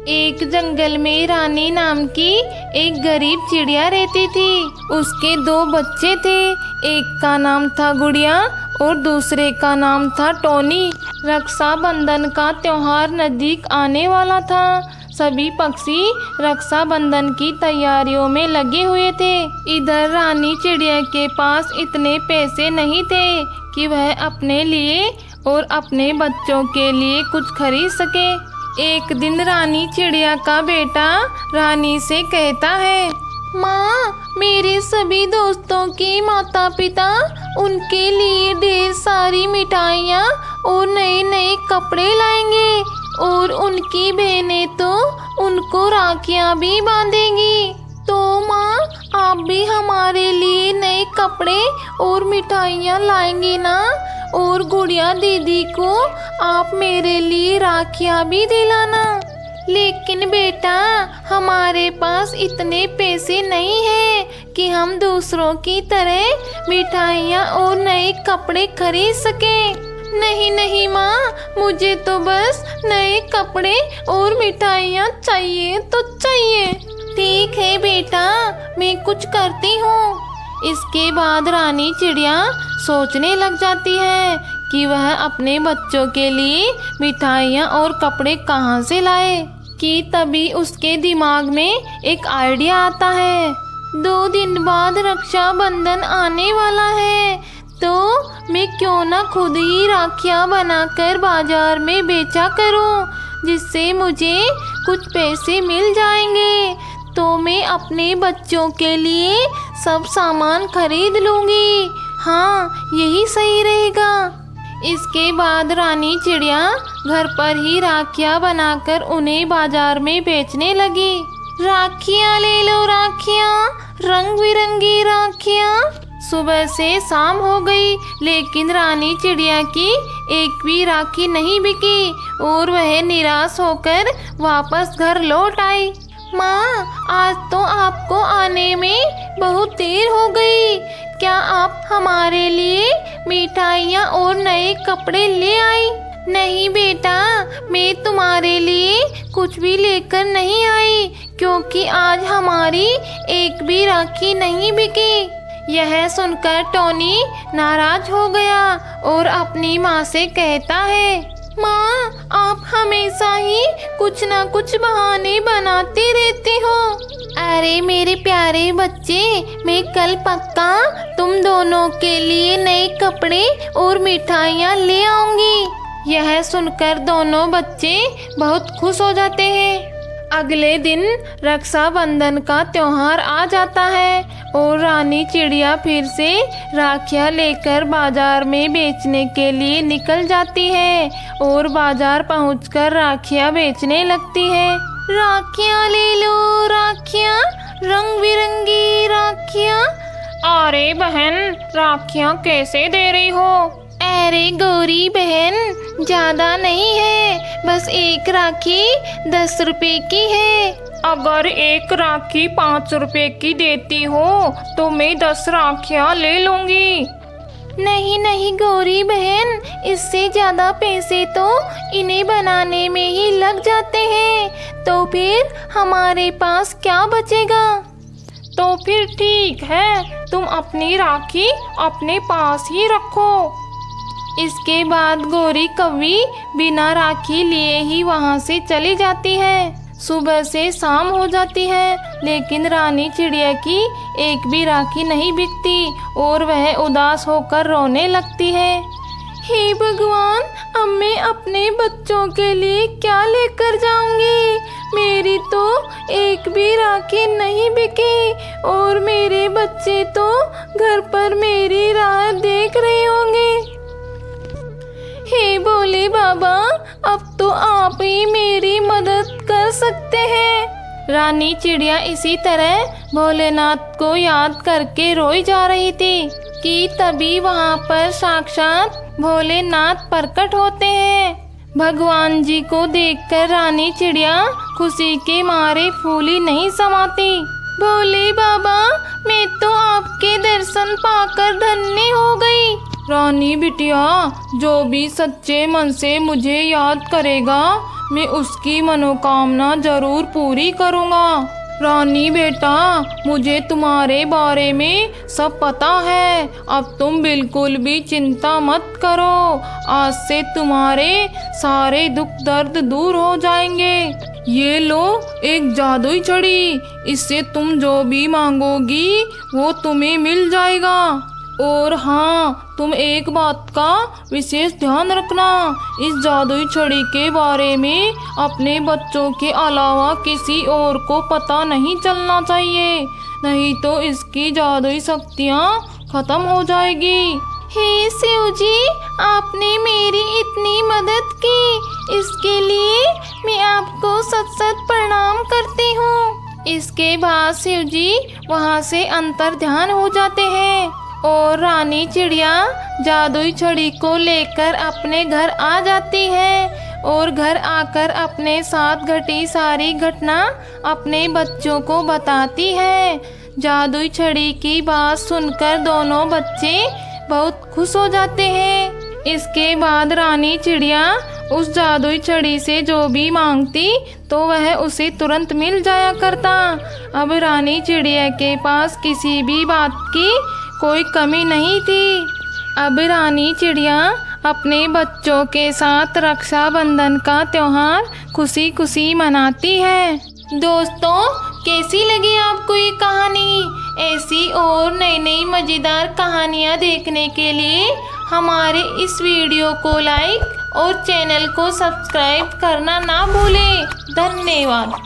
एक जंगल में रानी नाम की एक गरीब चिड़िया रहती थी। उसके दो बच्चे थे, एक का नाम था गुड़िया और दूसरे का नाम था टोनी। रक्षाबंधन का त्योहार नजदीक आने वाला था। सभी पक्षी रक्षाबंधन की तैयारियों में लगे हुए थे। इधर रानी चिड़िया के पास इतने पैसे नहीं थे कि वह अपने लिए और अपने बच्चों के लिए कुछ खरीद सके। एक दिन रानी चिड़िया का बेटा रानी से कहता है, माँ, मेरे सभी दोस्तों के माता पिता उनके लिए ढेर सारी मिठाइयाँ और नए नए कपड़े लाएंगे और उनकी बहनें तो उनको राखियाँ भी बांधेंगी। तो माँ, आप भी हमारे लिए नए कपड़े और मिठाइयाँ लाएंगे ना? और गुड़िया दीदी को आप मेरे लिए राखियाँ भी दिलाना। लेकिन बेटा, हमारे पास इतने पैसे नहीं हैं कि हम दूसरों की तरह मिठाइयाँ और नए कपड़े खरीद सकें। नहीं नहीं माँ, मुझे तो बस नए कपड़े और मिठाइयाँ चाहिए तो चाहिए। ठीक है बेटा, मैं कुछ करती हूँ। इसके बाद रानी चिड़िया सोचने लग जाती है कि वह अपने बच्चों के लिए मिठाइयाँ और कपड़े कहाँ से लाए। कि तभी उसके दिमाग में एक आइडिया आता है। 2 दिन बाद रक्षाबंधन आने वाला है, तो मैं क्यों ना खुद ही राखियाँ बनाकर बाजार में बेचा करूँ, जिससे मुझे कुछ पैसे मिल जाएंगे। तो मैं अपने बच्चों के लिए सब सामान खरीद लूँगी। हाँ, यही सही रहेगा। इसके बाद रानी चिड़िया घर पर ही राखियाँ बनाकर उन्हें बाजार में बेचने लगी। राखियाँ ले लो राखियाँ, रंग बिरंगी राखियाँ। सुबह से शाम हो गई, लेकिन रानी चिड़िया की एक भी राखी नहीं बिकी और वह निराश होकर वापस घर लौट आई। माँ, आज तो आपको आने में बहुत देर हो गई। क्या आप हमारे लिए मिठाइयाँ और नए कपड़े ले आई? नहीं बेटा, मैं तुम्हारे लिए कुछ भी लेकर नहीं आई, क्योंकि आज हमारी एक भी राखी नहीं बिकी। यह सुनकर टोनी नाराज हो गया और अपनी माँ से कहता है, माँ, आप हमेशा ही कुछ ना कुछ बहाने बनाते रहते हो। अरे मेरे प्यारे बच्चे, मैं कल पक्का तुम दोनों के लिए नए कपड़े और मिठाइयाँ ले आऊंगी। यह सुनकर दोनों बच्चे बहुत खुश हो जाते हैं। अगले दिन रक्षाबंधन का त्योहार आ जाता है और रानी चिड़िया फिर से राखियाँ लेकर बाजार में बेचने के लिए निकल जाती है और बाजार पहुंचकर राखियाँ बेचने लगती है। राखियाँ ले लो राखियाँ, रंग बिरंगी राखियाँ। अरे बहन, राखियाँ कैसे दे रही हो? अरे गौरी बहन, ज्यादा नहीं है, बस एक राखी 10 रुपए की है। अगर एक राखी 5 रुपए की देती हो तो मैं 10 राखियाँ ले लूँगी। नहीं नहीं गौरी बहन, इससे ज्यादा पैसे तो इन्हें बनाने में ही लग जाते हैं, तो फिर हमारे पास क्या बचेगा? तो फिर ठीक है, तुम अपनी राखी अपने पास ही रखो। इसके बाद गौरी कौवी बिना राखी लिए ही वहाँ से चली जाती है। सुबह से शाम हो जाती है, लेकिन रानी चिड़िया की एक भी राखी नहीं बिकती और वह उदास होकर रोने लगती है। हे भगवान, अब मैं अपने बच्चों के लिए क्या लेकर जाऊंगी? मेरी तो एक भी राखी नहीं बिकी और मेरे बच्चे तो घर पर मेरी राह देख रहे होंगे। हे भोले बाबा, अब तो आप ही मेरी मदद कर सकते हैं। रानी चिड़िया इसी तरह भोलेनाथ को याद करके रोई जा रही थी कि तभी वहाँ पर साक्षात भोलेनाथ प्रकट होते हैं। भगवान जी को देखकर रानी चिड़िया खुशी के मारे फूली नहीं समाती। भोले बाबा, मैं तो आपके दर्शन पाकर धन्य हो गई। रानी बिटिया, जो भी सच्चे मन से मुझे याद करेगा, मैं उसकी मनोकामना जरूर पूरी करूँगा। रानी बेटा, मुझे तुम्हारे बारे में सब पता है। अब तुम बिल्कुल भी चिंता मत करो। आज से तुम्हारे सारे दुख दर्द दूर हो जाएंगे। ये लो एक जादुई छड़ी, इससे तुम जो भी मांगोगी वो तुम्हें मिल जाएगा। और हाँ, तुम एक बात का विशेष ध्यान रखना, इस जादुई छड़ी के बारे में अपने बच्चों के अलावा किसी और को पता नहीं चलना चाहिए, नहीं तो इसकी जादुई शक्तियाँ खत्म हो जाएगी। हे शिव जी, आपने मेरी इतनी मदद की, इसके लिए मैं आपको सत सत प्रणाम करती हूँ। इसके बाद शिव जी वहाँ से अंतर ध्यान हो जाते हैं और रानी चिड़िया जादुई छड़ी को लेकर अपने घर आ जाती है और घर आकर अपने साथ घटी सारी घटना अपने बच्चों को बताती है। जादुई छड़ी की बात सुनकर दोनों बच्चे बहुत खुश हो जाते हैं। इसके बाद रानी चिड़िया उस जादुई छड़ी से जो भी मांगती तो वह उसे तुरंत मिल जाया करता। अब रानी चिड़िया के पास किसी भी बात की कोई कमी नहीं थी। अब रानी चिड़िया अपने बच्चों के साथ रक्षाबंधन का त्योहार खुशी खुशी मनाती है। दोस्तों, कैसी लगी आपको ये कहानी? ऐसी और नई नई मज़ेदार कहानियाँ देखने के लिए हमारे इस वीडियो को लाइक और चैनल को सब्सक्राइब करना ना भूलें। धन्यवाद।